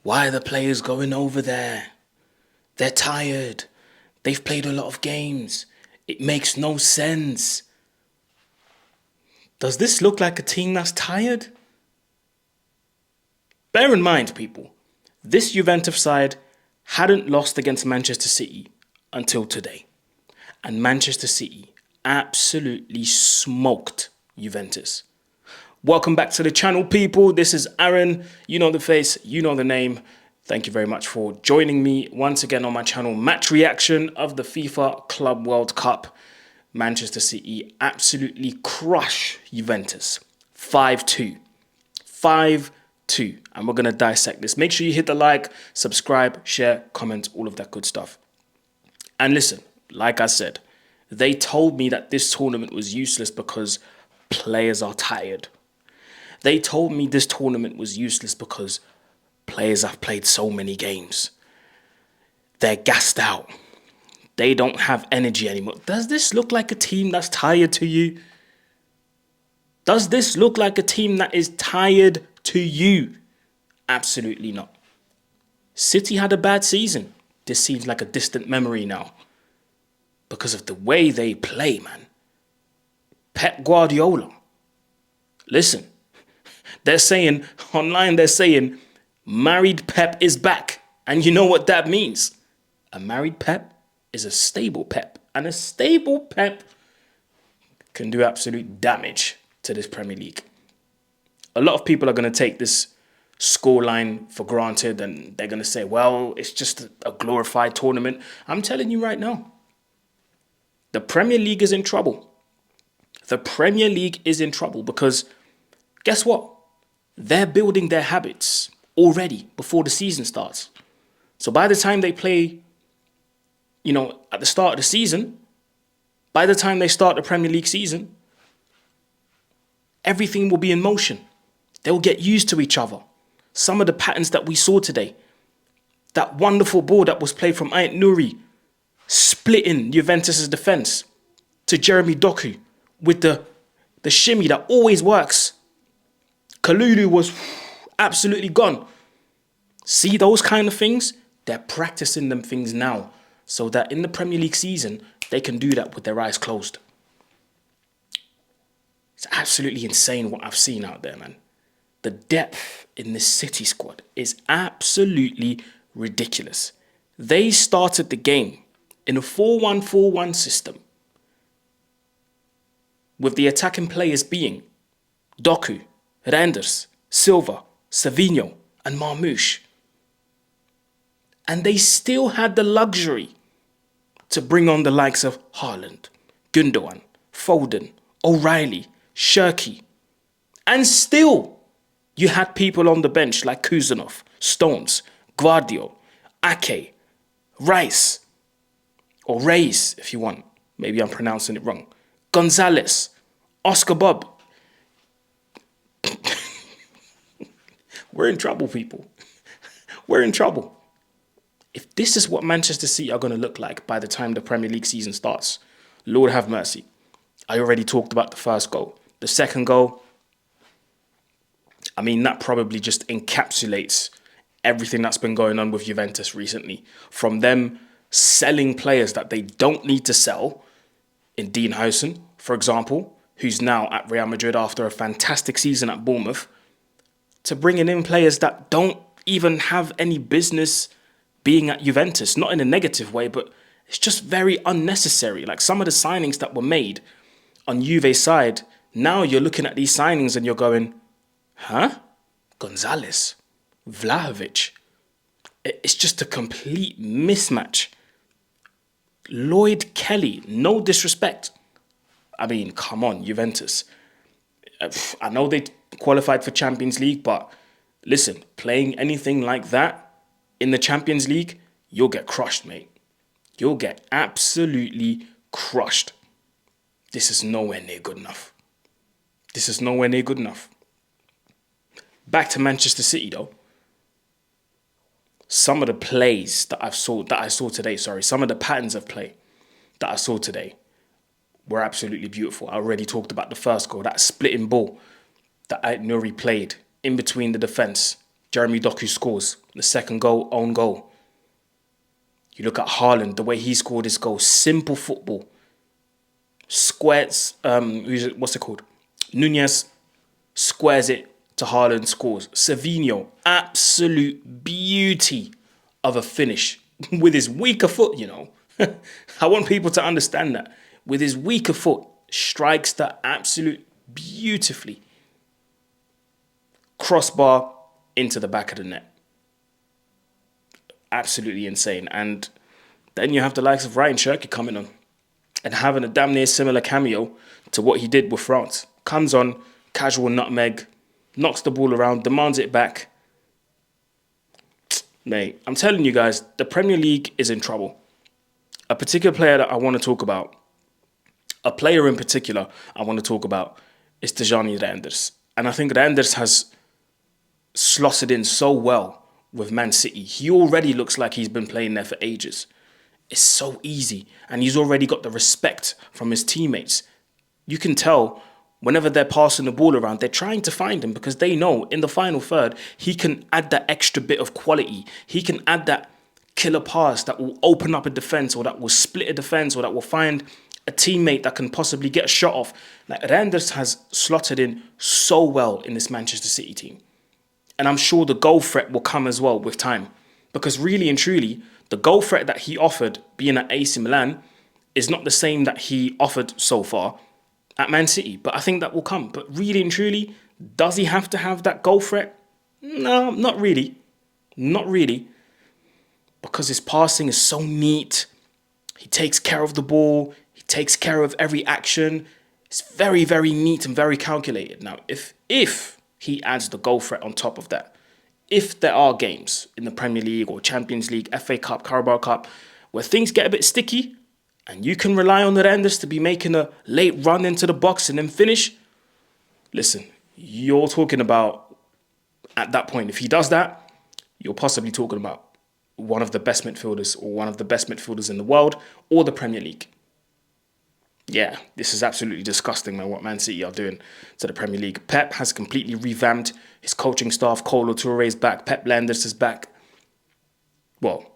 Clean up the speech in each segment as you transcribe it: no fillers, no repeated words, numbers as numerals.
Why are the players going over there? They're tired. They've played a lot of games. It makes no sense. Does this look like a team that's tired? Bear in mind, people, this Juventus side hadn't lost against Manchester City until today. And Manchester City absolutely smoked Juventus. Welcome back to the channel, people. This is Aaron. You know the face, you know the name. Thank you very much for joining me once again on my channel. Match reaction of the FIFA Club World Cup. Manchester City absolutely crush Juventus. 5-2. 5-2. And we're going to dissect this. Make sure you hit the like, subscribe, share, comment, all of that good stuff. And listen, like I said, they told me that this tournament was useless because players are tired. They told me this tournament was useless because players have played so many games. They're gassed out. They don't have energy anymore. Does this look like a team that's tired to you? Does this look like a team that is tired to you? Absolutely not. City had a bad season. This seems like a distant memory now because of the way they play, man. Pep Guardiola. Listen. They're saying, online they're saying, married Pep is back. And you know what that means? A married Pep is a stable Pep. And a stable Pep can do absolute damage to this Premier League. A lot of people are going to take this scoreline for granted and they're going to say, well, it's just a glorified tournament. I'm telling you right now, the Premier League is in trouble. The Premier League is in trouble because guess what? They're building their habits already before the season starts. So by the time they play, at the start of the season, by the time they start the Premier League season, everything will be in motion. They'll get used to each other. Some of the patterns that we saw today, that wonderful ball that was played from Ait Nouri, splitting Juventus' defence to Jeremy Doku with the shimmy that always works. Kalulu was absolutely gone. See those kind of things? They're practicing them things now so that in the Premier League season, they can do that with their eyes closed. It's absolutely insane what I've seen out there, man. The depth in this City squad is absolutely ridiculous. They started the game in a 4-1-4-1 system with the attacking players being Doku, Reinders, Silva, Savinho, and Marmoush. And they still had the luxury to bring on the likes of Haaland, Gundogan, Foden, O'Reilly, Shirky. And still, you had people on the bench like Kuzanov, Stones, Guardiola, Ake, Rice, or Reis, if you want. Maybe I'm pronouncing it wrong. Gonzalez, Oscar Bob. We're in trouble, people. We're in trouble. If this is what Manchester City are going to look like by the time the Premier League season starts, Lord have mercy. I already talked about the first goal. The second goal, I mean, that probably just encapsulates everything that's been going on with Juventus recently. From them selling players that they don't need to sell, in Dean Howson, for example, who's now at Real Madrid after a fantastic season at Bournemouth, to bringing in players that don't even have any business being at Juventus. Not in a negative way, but it's just very unnecessary. Like some of the signings that were made on Juve's side, now you're looking at these signings and you're going, huh? Gonzalez, Vlahovic. It's just a complete mismatch. Lloyd Kelly, no disrespect. I mean, come on, Juventus. I know they qualified for Champions League, but listen, playing anything like that in the Champions League, you'll get crushed, mate. You'll get absolutely crushed. This is nowhere near good enough. This is nowhere near good enough. Back to Manchester City, though. some of the plays that I saw today, some of the patterns of play that I saw today were absolutely beautiful. I already talked about the first goal, that splitting ball that Nuri played in between the defence. Jeremy Doku scores. The second goal, own goal. You look at Haaland, the way he scored his goal. Simple football. Squares, what's it called? Nunez squares it to Haaland, scores. Savinho, absolute beauty of a finish. With his weaker foot, you know. I want people to understand that. With his weaker foot, strikes that absolute beautifully. Crossbar into the back of the net. Absolutely insane. And then you have the likes of Ryan Cherky coming on and having a damn near similar cameo to what he did with France. Comes on, casual nutmeg, knocks the ball around, demands it back. Mate, I'm telling you guys, the Premier League is in trouble. A particular player that I want to talk about, a player in particular I want to talk about is Tijani Reinders. And I think Reinders has slotted in so well with Man City. He already looks like he's been playing there for ages. It's so easy. And he's already got the respect from his teammates. You can tell whenever they're passing the ball around, they're trying to find him because they know in the final third, he can add that extra bit of quality. He can add that killer pass that will open up a defence or that will split a defence or that will find a teammate that can possibly get a shot off. Like Reinders has slotted in so well in this Manchester City team. And I'm sure the goal threat will come as well with time. Because really and truly, the goal threat that he offered being at AC Milan is not the same that he offered so far at Man City. But I think that will come. But really and truly, does he have to have that goal threat? No, not really. Not really. Because his passing is so neat. He takes care of the ball. He takes care of every action. It's very, very neat and very calculated. Now, if he adds the goal threat on top of that, if there are games in the Premier League or Champions League, FA Cup, Carabao Cup, where things get a bit sticky and you can rely on the Reinders to be making a late run into the box and then finish, listen, you're talking about, at that point, if he does that, you're possibly talking about one of the best midfielders or one of the best midfielders in the world or the Premier League. Yeah, this is absolutely disgusting, man, what Man City are doing to the Premier League. Pep has completely revamped his coaching staff. Kolo Touré is back. Pep Lijnders is back. Well,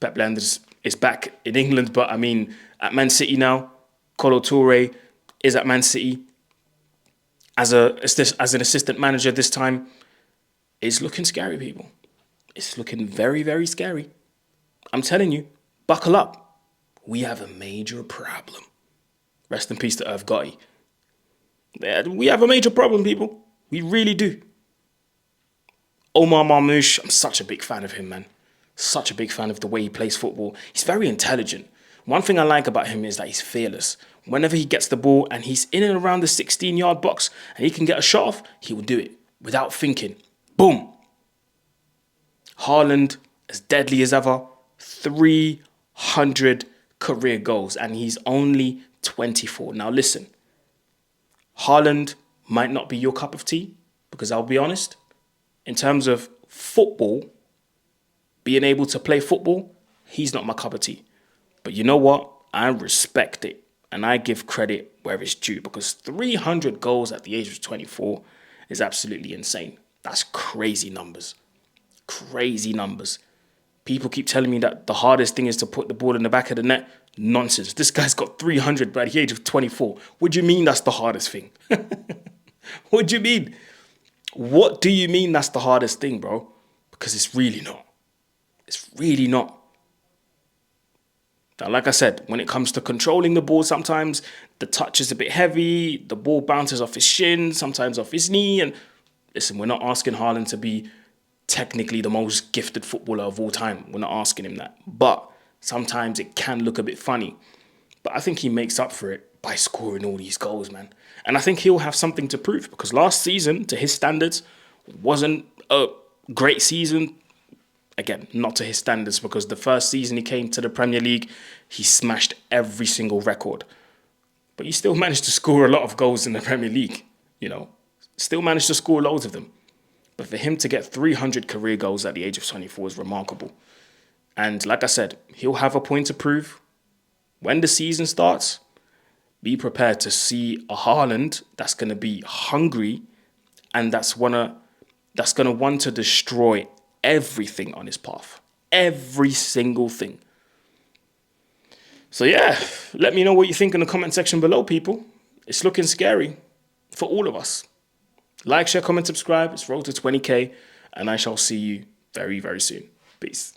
Pep Lijnders is back in England, but I mean, at Man City now, Kolo Touré is at Man City as an assistant manager this time. It's looking scary, people. It's looking very, very scary. I'm telling you, buckle up. We have a major problem. Rest in peace to Irv Gotti. We have a major problem, people. We really do. Omar Marmoush, I'm such a big fan of him, man. Such a big fan of the way he plays football. He's very intelligent. One thing I like about him is that he's fearless. Whenever he gets the ball and he's in and around the 16-yard box and he can get a shot off, he will do it without thinking. Boom. Haaland, as deadly as ever, 300 career goals, and he's only 24. Now listen, Haaland might not be your cup of tea, because I'll be honest, in terms of football, being able to play football, he's not my cup of tea. But you know what? I respect it, and I give credit where it's due, because 300 goals at the age of 24 is absolutely insane. That's crazy numbers. Crazy numbers. People keep telling me that the hardest thing is to put the ball in the back of the net. Nonsense. This guy's got 300 by the age of 24. What do you mean that's the hardest thing? What do you mean? What do you mean that's the hardest thing, bro? Because it's really not. It's really not. Now, like I said, when it comes to controlling the ball, sometimes the touch is a bit heavy. The ball bounces off his shin, sometimes off his knee. And listen, we're not asking Haaland to be technically the most gifted footballer of all time. We're not asking him that. But sometimes it can look a bit funny. But I think he makes up for it by scoring all these goals, man. And I think he'll have something to prove, because last season, to his standards, wasn't a great season. Again, not to his standards, because the first season he came to the Premier League, he smashed every single record. But he still managed to score a lot of goals in the Premier League, you know. Still managed to score loads of them. But for him to get 300 career goals at the age of 24 is remarkable. And like I said, he'll have a point to prove. When the season starts, be prepared to see a Haaland that's going to be hungry and that's going to want to destroy everything on his path. Every single thing. So yeah, let me know what you think in the comment section below, people. It's looking scary for all of us. Like, share, comment, subscribe. It's road to 20K, and I shall see you very, very soon. Peace.